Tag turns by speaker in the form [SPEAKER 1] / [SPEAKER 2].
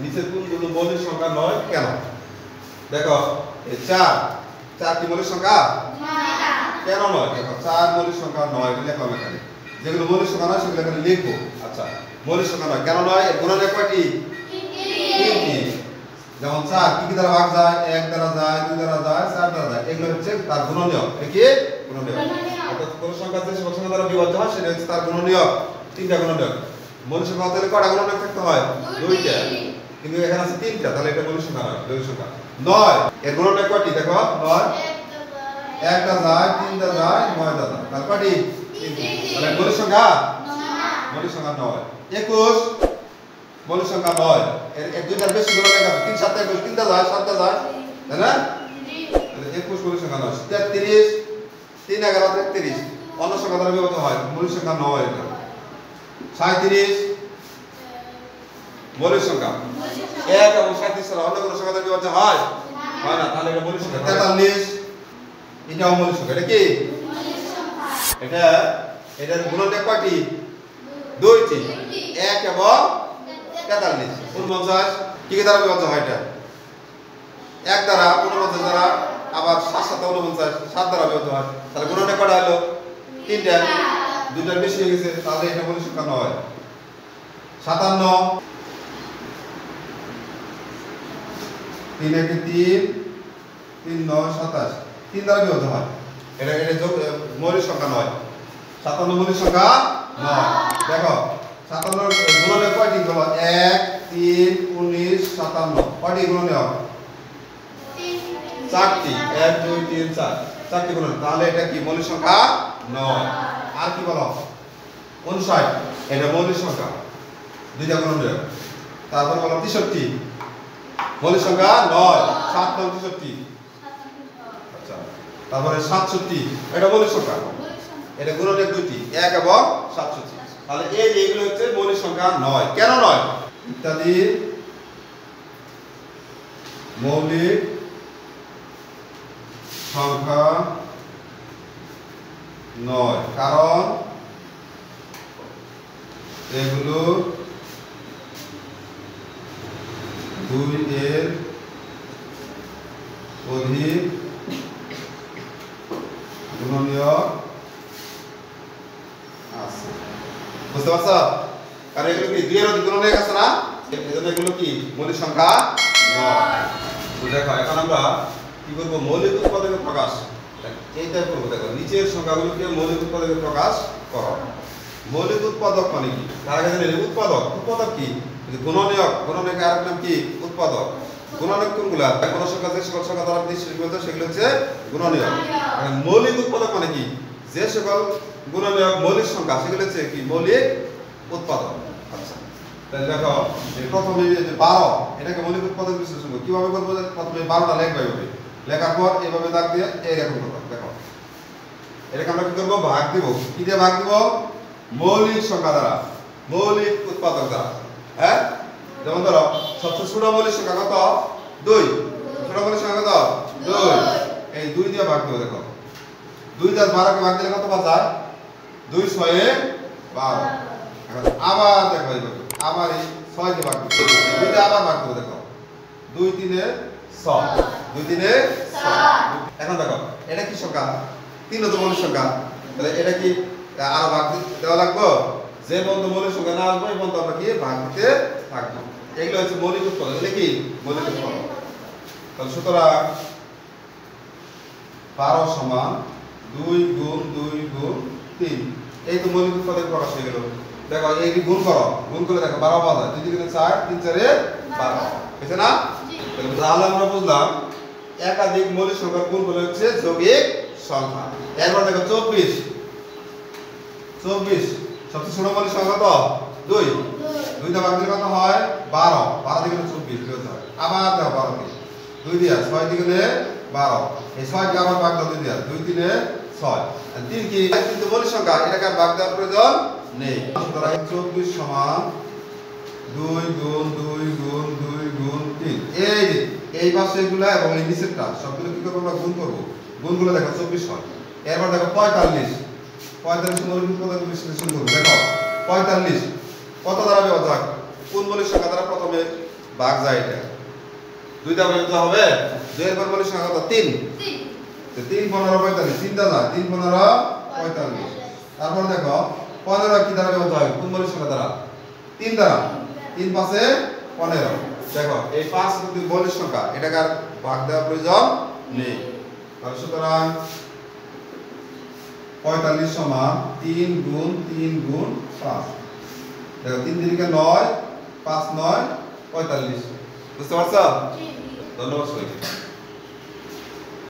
[SPEAKER 1] নিচের কোনগুলো মৌলিক সংখ্যা নয় কেন? দেখো এই 4 কি মৌলিক সংখ্যা? কেন নয়? দেখো 4 মৌলিক সংখ্যা নয়, এটা লেখো এখানে। যেগুলো মৌলিক সংখ্যা নয় সেগুলো এখানে লিখবো। আচ্ছা, মৌলিক সংখ্যা নয় কেন নয়? এর গুণনে কয়টি? 3টি। যেমন 4 কি দ্বারা ভাগ যায়? 1 দ্বারা যায়, 2 দ্বারা যায়, 4 দ্বারা যায়। এগুলো হচ্ছে তার গুণনীয়ক। এটা কি? গুণনীয়ক। অর্থাৎ কোন সংখ্যা যে সংখ্যা দ্বারা বিভাজ্য হয় সেটা হচ্ছে তার গুণনীয়ক। 3টা গুণনীয়ক। মৌলিক সংখ্যা হতে হলে কয়টা গুণনীয়ক থাকতে হয়? 2টা। কিন্তু এখানে আছে 3টা, তাহলে এটা মৌলিক সংখ্যা নয়, জৈব সংখ্যা। 9 এর গুণনীয়ক কয়টি? দেখো 9 1টা যায়, 3টা যায়, 9টা যায়। তাহলে কয়টি? 3টি। তাহলে মৌলিক সংখ্যা মৌলিক সংখ্যা 9। 21 মৌলিক সংখ্যা 9 এর এক দুইটার বেশি গুণনীয়ক আছে। 3 7 21 3টা যায়, 7টা যায়, তাই না? তাহলে 21 মৌলিক সংখ্যা 9। 33 3 11 33 অন্য সংখ্যা দ্বারা বিভক্ত হয়, মৌলিক সংখ্যা 9 এটা। 37 মৌলিক সংখ্যা 1 এবং 37 ছাড়া অন্য কোনো সংখ্যা দ্বারা বিভক্ত হয় না, তাহলে এটা মৌলিক সংখ্যা। 43 এটাও মৌলিক সংখ্যা। এটা কি? এটার গুণনীয়ক কয়টি? 2টি, 1 এবং 43। 49 কি দ্বারা বিভক্ত হয়? এটা 1 দ্বারা, 49 দ্বারা, আবার 7 7 49 7 দ্বারা বিভক্ত হয়। তাহলে গুণনীয়ক কয়টা হলো? 3টা, 2টার বেশি হয়ে গেছে, তাহলে এটা মৌলিক সংখ্যা নয়। 57 3 1 3 3 9 27 3 দ্বারা বিভক্ত হয়। এটা মৌলিক সংখ্যা নয়। 57 মৌলিক সংখ্যা নয়। দেখো 57 গুণনীয়ক কয়টি হলো? 1 3 19 57 কয়টি গুণনীয়ক? 4টি। 1 2 3 4 4টি গুণনীয়ক। তাহলে এটা কি? মৌলিক সংখ্যা নয়। আর কি বলো? 59 এটা মৌলিক সংখ্যা, 2টা গুণনীয়ক। তারপর বলো 63 মৌলিক সংখ্যা নয়, 7 9 63। আচ্ছা, তারপরে 67 এটা মৌলিক সংখ্যা, এটা গুণনীয়ক 2টি, 1 এবং 67। তাহলে এইগুলো হচ্ছে মৌলিক সংখ্যা নয়। কেন নয়? ইত্যাদি মৌলিক সংখ্যা নয় কারণ এগুলো 2 এর অধিক গুণনীয়ক আছে। বুঝতে পারছো? কারণ এগুলো কি 2 এর অধিক গুণনীয়ক আছে না, এজন্য এগুলো কি মৌলিক সংখ্যা নয়। তো দেখো এখন আমরা কি করব? মৌলিক উৎপাদকের প্রকাশ এইটা করব। দেখো নিচের সংখ্যাগুলোকে মৌলিক উৎপাদকের প্রকাশ করো। মৌলিক উৎপাদক মানে কি? তার আগে জানি উৎপাদক। উৎপাদক কি? গুণনীয়ক। গুণনীয়কের আরেক নাম কি? উৎপাদক। গুণনীয়ক কোনগুলা? কোন সংখ্যা যে সকল সংখ্যা দ্বারা বিভক্ত সেগুলো হচ্ছে গুণনীয়ক। মৌলিক উৎপাদক মানে কি? যে সকল গুণনীয়ক মৌলিক সংখ্যা সেগুলো হচ্ছে কি? মৌলিক উৎপাদক। আচ্ছা, তাহলে দেখো প্রথমে যে 12 এটাকে মৌলিক উৎপাদক বিশ্লেষণ করব। কিভাবে করব? প্রথমে 12টা লিখবা এভাবে, লেখার পর এভাবে দাগ দিয়ে এইরকম করব। দেখো এটাকে আমরা কি করব? ভাগ দিব। কি দিয়ে ভাগ দিব? মৌলিক সংখ্যা দ্বারা, মৌলিক উৎপাদক দ্বারা। হ্যাঁ, যেমন ধরো সবচেয়ে ছোট মৌলিক সংখ্যা কত? 2। ছোট মৌলিক সংখ্যা কত? 2। এই 2 দিয়ে ভাগ দেব। দেখো 2 দিয়ে 12 কে ভাগ দিলে কত পাওয়া যায়? 2 6 এ 12। এখন আবার দেখো এইভাবে আবার এই 6 দিয়ে ভাগ দেব। 2 দিয়ে আবার ভাগ দেব। দেখো 2 3 এ 6, 2 3 এ 6। এখন দেখো এটা কি সংখ্যা? 3 তো মৌলিক সংখ্যা। তাহলে এটা কি আরো ভাগ দেওয়া লাগবে? যে বন্ধু মৌলিক সংখ্যা না আসবে এই বন্ধু আমরা কি ভাগ দিতে থাকবো। এগুলো হচ্ছে মৌলিক উৎপাদক। এগুলো কি? মৌলিক উৎপাদক। তাহলে সুতরাং 12 সমান 2 গুণ 2 গুণ 3। এই তো মৌলিক উৎপাদক প্রকাশ হয়ে গেল। দেখো এই গুণ করো, গুণ করে দেখো 12 পাওয়া যায়। 2 গুণে 4, 3 4 এ 12 হয়েছে না? তাহলে আমরা বুঝলাম একাধিক মৌলিক সংখ্যার গুণফল হচ্ছে যৌগিক সংখ্যা। এরপর দেখো 24 সবচেয়ে ছোট মৌলিক সংখ্যা কত? 2। 2 দিয়ে ভাগ দিলে কত হয়? 12। 12 দিয়ে 24 বের হয়। আবার দেখো 12 দিয়ে 2 দিয়ে 6 দিয়ে 12। এই 6 কে আবার ভাগ দাও 2 দিয়ে। 2 3 এ 6। আর 3 কি? কিন্তু মৌলিক সংখ্যা, এটাকে আর ভাগ দেওয়ার প্রয়োজন নেই। সুতরাং 24 সমান 2 গুণ 2 গুণ 2 গুণ 3। এই পাশেগুলো এবং এই নিচেরটা সবগুলো কি করব? আমরা গুণ করব। গুণগুলো দেখো 24 হয়। এরপর দেখো 45 মৌলিক উৎপাদক বিশ্লেষণ করব। দেখো 45 কত দ্বারা বিভাজ্য হয়? কোন মৌলিক সংখ্যা দ্বারা প্রথমে ভাগ যায় এটা 2 টা বিয়োগ হবে 2 এর পর মৌলিক সংখ্যা কত 3 তো 3 15 45 তিনটা না 3 15 45 তারপর দেখো 15 কি দ্বারা বিভক্ত হয় কোন মৌলিক সংখ্যা দ্বারা 3 দ্বারা 3 5 এ 15 দেখো এই 5 কিন্তু মৌলিক সংখ্যা এটাকে আর ভাগ দেওয়ার প্রয়োজন নেই তাহলে সুতরাং 45 সমান 3 গুণ 3 গুণ 5 দেখো 3 3 9 5 9 45 বুঝতে পারছো ধন্যবাদ সবাইকে